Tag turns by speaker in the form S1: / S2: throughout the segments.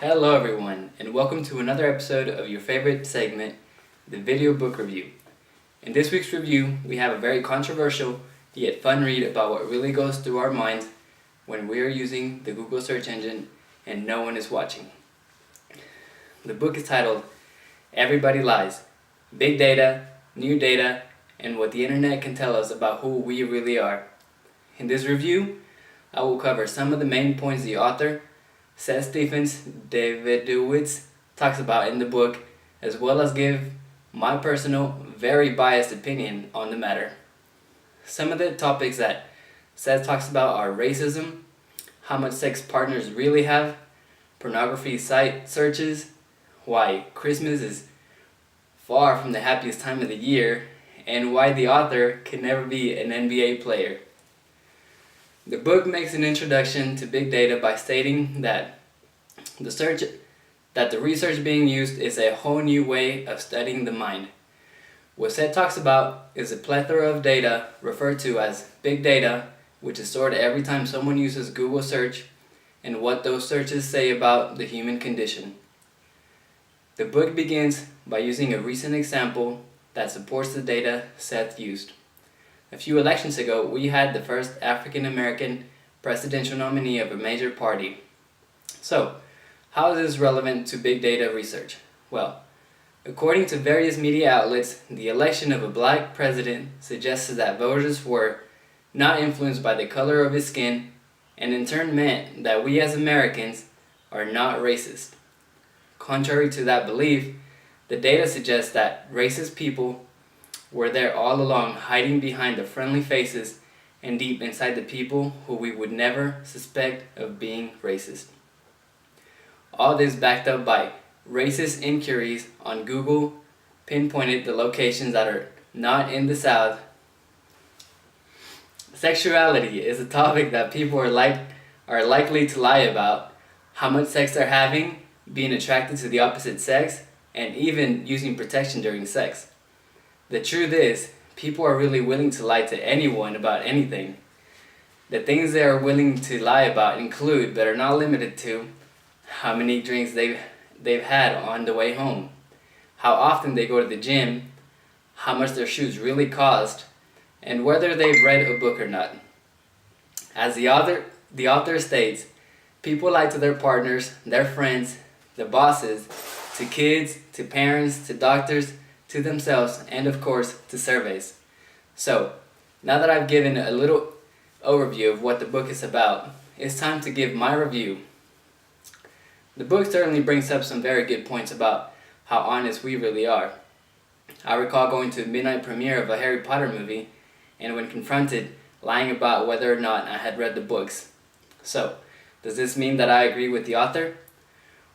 S1: Hello everyone, and welcome to another episode of your favorite segment, the Video Book Review. In this week's review, we have a very controversial yet fun read about what really goes through our minds when we are using the Google search engine and no one is watching. The book is titled Everybody Lies, Big Data, New Data, and What the Internet Can Tell Us About Who We Really Are. In this review, I will cover some of the main points the author, Seth Stephens-Davidowitz, talks about in the book, as well as give my personal, very biased opinion on the matter. Some of the topics that Seth talks about are racism, how much sex partners really have, pornography site searches, why Christmas is far from the happiest time of the year, and why the author can never be an NBA player. The book makes an introduction to big data by stating that the research being used is a whole new way of studying the mind. What Seth talks about is a plethora of data referred to as big data, which is stored every time someone uses Google search, and what those searches say about the human condition. The book begins by using a recent example that supports the data Seth used. A few elections ago, we had the first African American presidential nominee of a major party. So, how is this relevant to big data research? Well, according to various media outlets, the election of a black president suggests that voters were not influenced by the color of his skin, and in turn meant that we as Americans are not racist. Contrary to that belief, the data suggests that racist people were there all along, hiding behind the friendly faces and deep inside the people who we would never suspect of being racist. All this backed up by racist inquiries on Google pinpointed the locations that are not in the South. Sexuality is a topic that people are likely to lie about, how much sex they're having, being attracted to the opposite sex, and even using protection during sex. The truth is, people are really willing to lie to anyone about anything. The things they are willing to lie about include, but are not limited to, how many drinks they've had on the way home, how often they go to the gym, how much their shoes really cost, and whether they've read a book or not. As the author states, people lie to their partners, their friends, the bosses, to kids, to parents, to doctors, to themselves, and of course to surveys. So, now that I've given a little overview of what the book is about, it's time to give my review. The book certainly brings up some very good points about how honest we really are. I recall going to a midnight premiere of a Harry Potter movie, and when confronted, lying about whether or not I had read the books. So, does this mean that I agree with the author?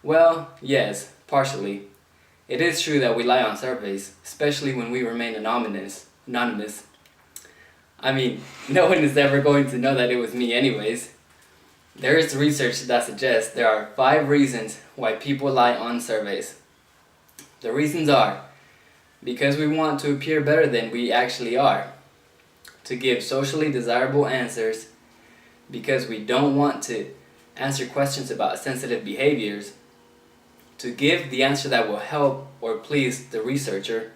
S1: Well, yes, partially. It is true that we lie on surveys, especially when we remain anonymous. I mean, no one is ever going to know that it was me anyways. There is research that suggests there are 5 reasons why people lie on surveys. The reasons are because we want to appear better than we actually are, to give socially desirable answers, because we don't want to answer questions about sensitive behaviors, to give the answer that will help or please the researcher,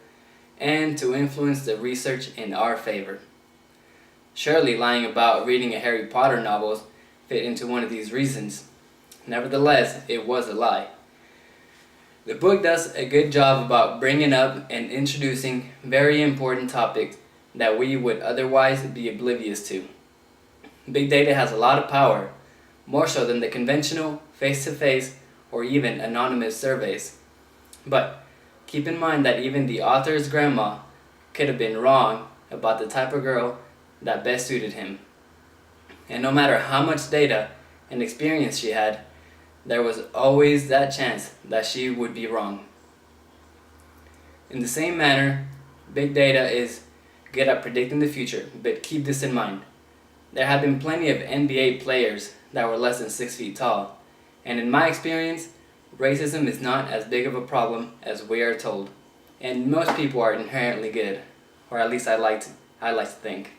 S1: and to influence the research in our favor. Surely lying about reading a Harry Potter novel fit into one of these reasons. Nevertheless, it was a lie. The book does a good job about bringing up and introducing very important topics that we would otherwise be oblivious to. Big data has a lot of power, more so than the conventional, face-to-face, or even anonymous surveys. But keep in mind that even the author's grandma could have been wrong about the type of girl that best suited him. And no matter how much data and experience she had, there was always that chance that she would be wrong. In the same manner, big data is good at predicting the future, but keep this in mind. There have been plenty of NBA players that were less than 6 feet tall, and in my experience, racism is not as big of a problem as we are told, and most people are inherently good, or at least I like to think.